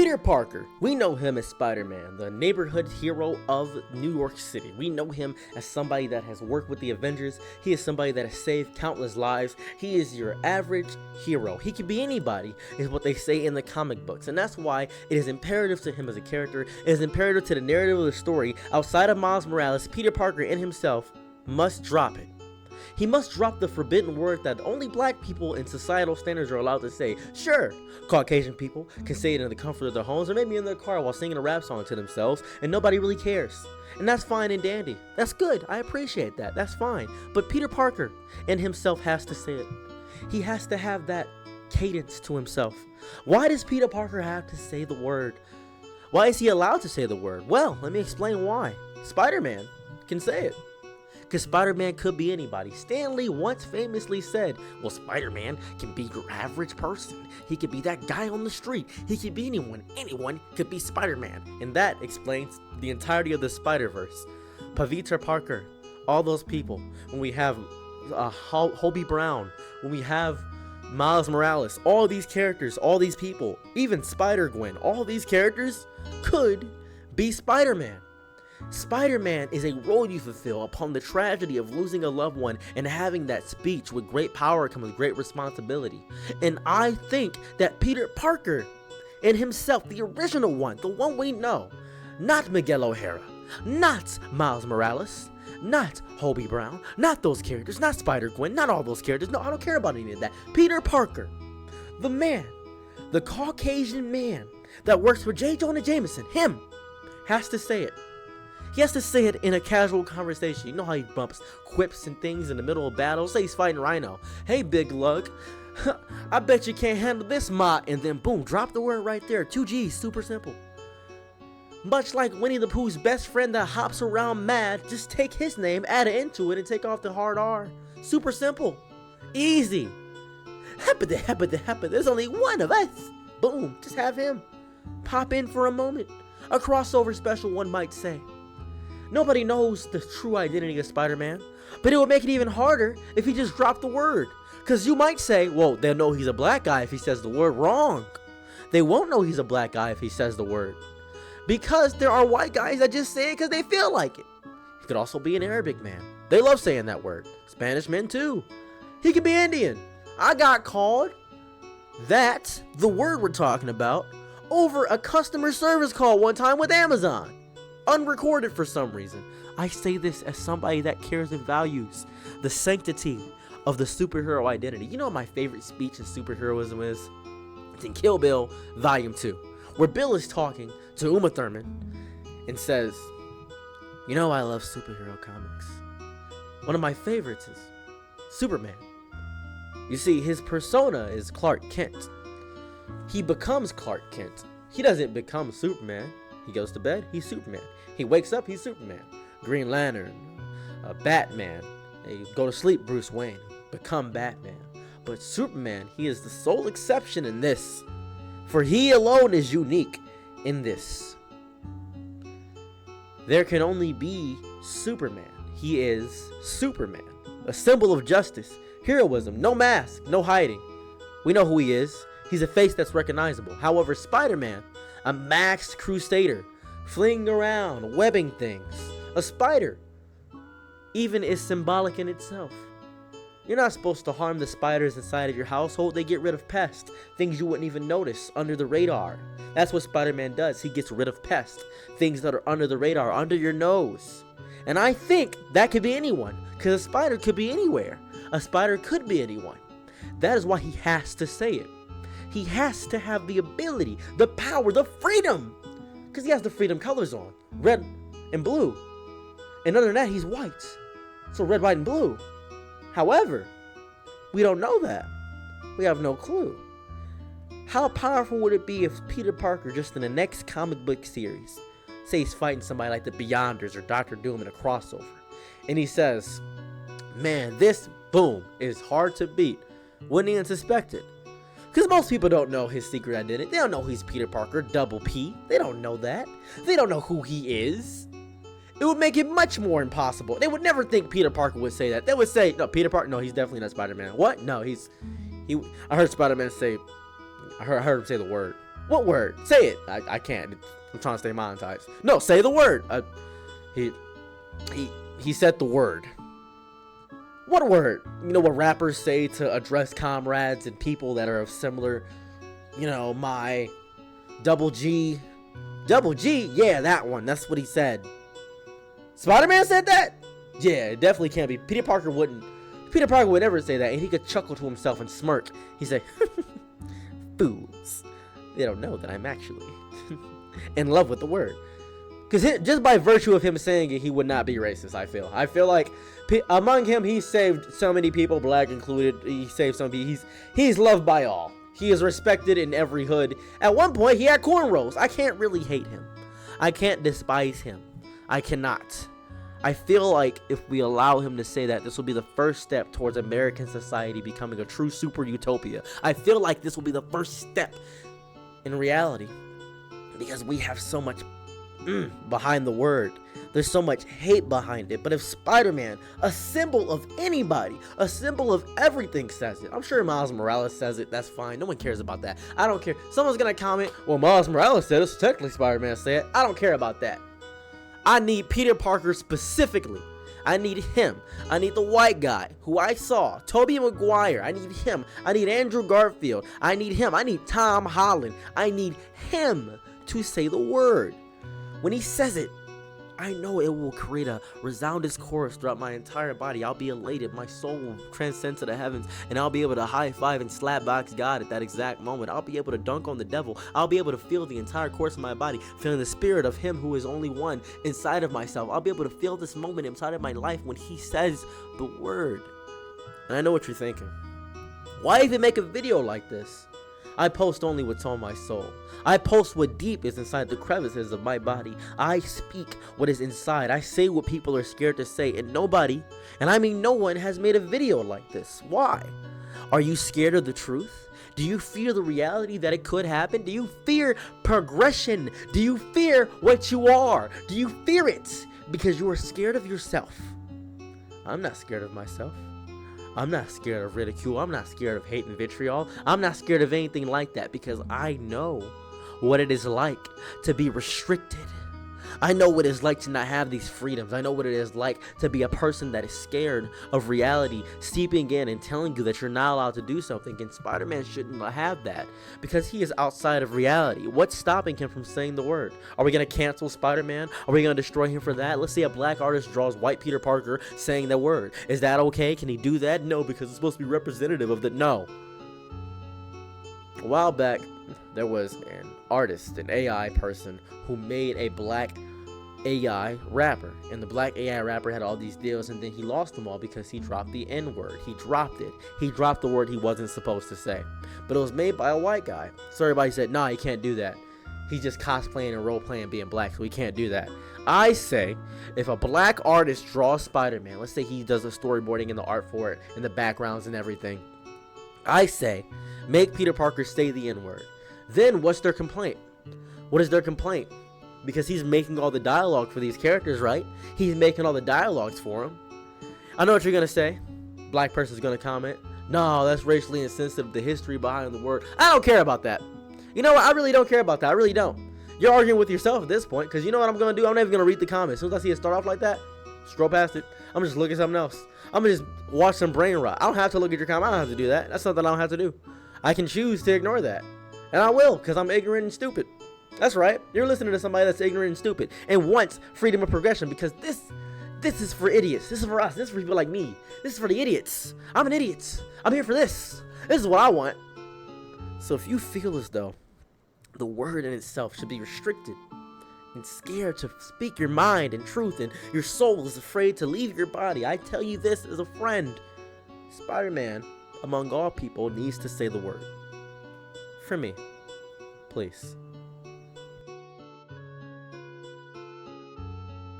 Peter Parker, we know him as Spider-Man, the neighborhood hero of New York City. We know him as somebody that has worked with the Avengers. He is somebody that has saved countless lives. He is your average hero. He can be anybody, is what they say in the comic books. And that's why it is imperative to him as a character, it is imperative to the narrative of the story. Outside of Miles Morales, Peter Parker in himself must drop it. He must drop the forbidden word that only black people in societal standards are allowed to say. Sure, Caucasian people can say it in the comfort of their homes or maybe in their car while singing a rap song to themselves, and nobody really cares. And that's fine and dandy. That's good. I appreciate that. That's fine. But Peter Parker in himself has to say it. He has to have that cadence to himself. Why does Peter Parker have to say the word? Why is he allowed to say the word? Well, let me explain why. Spider-Man can say it. Because Spider-Man could be anybody. Stan Lee once famously said, well, Spider-Man can be your average person. He could be that guy on the street. He could be anyone. Anyone could be Spider-Man. And that explains the entirety of the Spider-Verse. Peter Parker, all those people. When we have Hobie Brown, when we have Miles Morales, all these characters, all these people, even Spider-Gwen, all these characters could be Spider-Man. Spider-Man is a role you fulfill upon the tragedy of losing a loved one and having that speech. With great power comes great responsibility. And I think that Peter Parker in himself, the original one, the one we know, not Miguel O'Hara, not Miles Morales, not Hobie Brown, not those characters, not Spider-Gwen, not all those characters. No, I don't care about any of that. Peter Parker, the man, the Caucasian man that works for J. Jonah Jameson, him, has to say it. He has to say it in a casual conversation. You know how he bumps quips and things in the middle of battle? Say he's fighting Rhino. Hey, big lug. I bet you can't handle this, ma. And then boom, drop the word right there. 2 G's, super simple. Much like Winnie the Pooh's best friend that hops around mad, just take his name, add it into it, and take off the hard R. Super simple. Easy. There's only one of us. Boom, just have him pop in for a moment. A crossover special, one might say. Nobody knows the true identity of Spider-Man, but it would make it even harder if he just dropped the word. Because you might say, well, they'll know he's a black guy if he says the word. Wrong. They won't know he's a black guy if he says the word. Because there are white guys that just say it because they feel like it. He could also be an Arabic man. They love saying that word. Spanish men too. He could be Indian. I got called that, the word we're talking about, over a customer service call one time with Amazon. Unrecorded for some reason. I say this as somebody that cares and values the sanctity of the superhero identity. You know what my favorite speech in superheroism is? It's in Kill Bill Volume 2, where Bill is talking to Uma Thurman and says, you know I love superhero comics. One of my favorites is Superman. You see, his persona is Clark Kent. He becomes Clark Kent. He doesn't become Superman. He goes to bed, he's Superman. He wakes up, he's Superman. Green Lantern, Batman. You go to sleep, Bruce Wayne. Become Batman. But Superman, he is the sole exception in this. For he alone is unique in this. There can only be Superman. He is Superman. A symbol of justice, heroism, no mask, no hiding. We know who he is. He's a face that's recognizable. However, Spider-Man, a maxed crusader, fleeing around, webbing things. A spider even is symbolic in itself. You're not supposed to harm the spiders inside of your household. They get rid of pests, things you wouldn't even notice, under the radar. That's what Spider-Man does. He gets rid of pests, things that are under the radar, under your nose. And I think that could be anyone, because a spider could be anywhere. A spider could be anyone. That is why he has to say it. He has to have the ability, the power, the freedom. Because he has the freedom colors on. Red and blue. And other than that, he's white. So red, white, and blue. However, we don't know that. We have no clue. How powerful would it be if Peter Parker, just in the next comic book series, say he's fighting somebody like the Beyonders or Dr. Doom in a crossover, and he says, man, this, boom, is hard to beat. Wouldn't even suspect it. Because most people don't know his secret identity. They don't know he's Peter Parker, double P. They don't know that. They don't know who he is. It would make it much more impossible. They would never think Peter Parker would say that. They would say, no, Peter Parker, no, he's definitely not Spider-Man. What? No, I heard Spider-Man say, I heard him say the word. What word? Say it. I can't. I'm trying to stay monetized. No, say the word. He said the word. What word? You know what rappers say to address comrades and people that are of similar, my double G. Double G? Yeah, that one. That's what he said. Spider-Man said that? Yeah, it definitely can't be. Peter Parker would never say that, and he could chuckle to himself and smirk. He'd say, fools. They don't know that I'm actually in love with the word. Because just by virtue of him saying it, he would not be racist, I feel like among him, he saved so many people, black included. He saved some people. He's loved by all. He is respected in every hood. At one point, he had cornrows. I can't really hate him. I can't despise him. I cannot. I feel like if we allow him to say that, this will be the first step towards American society becoming a true super utopia. I feel like this will be the first step in reality, because we have so much behind the word. There's so much hate behind it. But if Spider-Man, a symbol of anybody, a symbol of everything, says it, I'm sure Miles Morales says it, that's fine. No one cares about that. I don't care. Someone's gonna comment, well, Miles Morales said it, so technically Spider-Man said it. I don't care about that. I need Peter Parker specifically. I need him. I need the white guy who I saw, Tobey Maguire. I need him. I need Andrew Garfield. I need him. I need Tom Holland. I need him to say the word. When he says it, I know it will create a resounding chorus throughout my entire body. I'll be elated. My soul will transcend to the heavens, and I'll be able to high five and slap box God at that exact moment. I'll be able to dunk on the devil. I'll be able to feel the entire course of my body, feeling the spirit of him who is only one inside of myself. I'll be able to feel this moment inside of my life when he says the word. And I know what you're thinking. Why even make a video like this? I post only what's on my soul. I post what deep is inside the crevices of my body. I speak what is inside. I say what people are scared to say, and nobody, and I mean no one, has made a video like this. Why? Are you scared of the truth? Do you fear the reality that it could happen? Do you fear progression? Do you fear what you are? Do you fear it because you are scared of yourself? I'm not scared of myself. I'm not scared of ridicule. I'm not scared of hate and vitriol. I'm not scared of anything like that, because I know what it is like to be restricted. I know what it's like to not have these freedoms. I know what it is like to be a person that is scared of reality seeping in and telling you that you're not allowed to do something. And Spider-Man shouldn't have that, because he is outside of reality. What's stopping him from saying the word? Are we going to cancel Spider-Man? Are we going to destroy him for that? Let's say a black artist draws white Peter Parker saying the word. Is that okay? Can he do that? No, because it's supposed to be representative of the no. A while back, there was an artist, an AI person, who made a black AI rapper, and the black AI rapper had all these deals, and then he lost them all because he dropped the N-word. He dropped it. He dropped the word he wasn't supposed to say. But it was made by a white guy. So everybody said, nah, he can't do that. He's just cosplaying and role-playing being black, so he can't do that. I say, if a black artist draws Spider-Man, let's say he does the storyboarding and the art for it, and the backgrounds and everything, I say, make Peter Parker say the N-word. Then what's their complaint? What is their complaint? Because he's making all the dialogue for these characters, right? He's making all the dialogues for them. I know what you're going to say. Black person's going to comment, no, that's racially insensitive, the history behind the word. I don't care about that. You know what? I really don't care about that. I really don't. You're arguing with yourself at this point, because you know what I'm going to do? I'm not even going to read the comments. As soon as I see it start off like that, scroll past it. I'm just looking at something else. I'm going to just watch some brain rot. I don't have to look at your comment. I don't have to do that. That's something I don't have to do. I can choose to ignore that. And I will, because I'm ignorant and stupid. That's right. You're listening to somebody that's ignorant and stupid and wants freedom of progression, because this is for idiots. This is for us. This is for people like me. This is for the idiots. I'm an idiot. I'm here for this. This is what I want. So if you feel as though the word in itself should be restricted and scared to speak your mind and truth, and your soul is afraid to leave your body, I tell you this as a friend. Spider-Man, among all people, needs to say the word. For me. Please.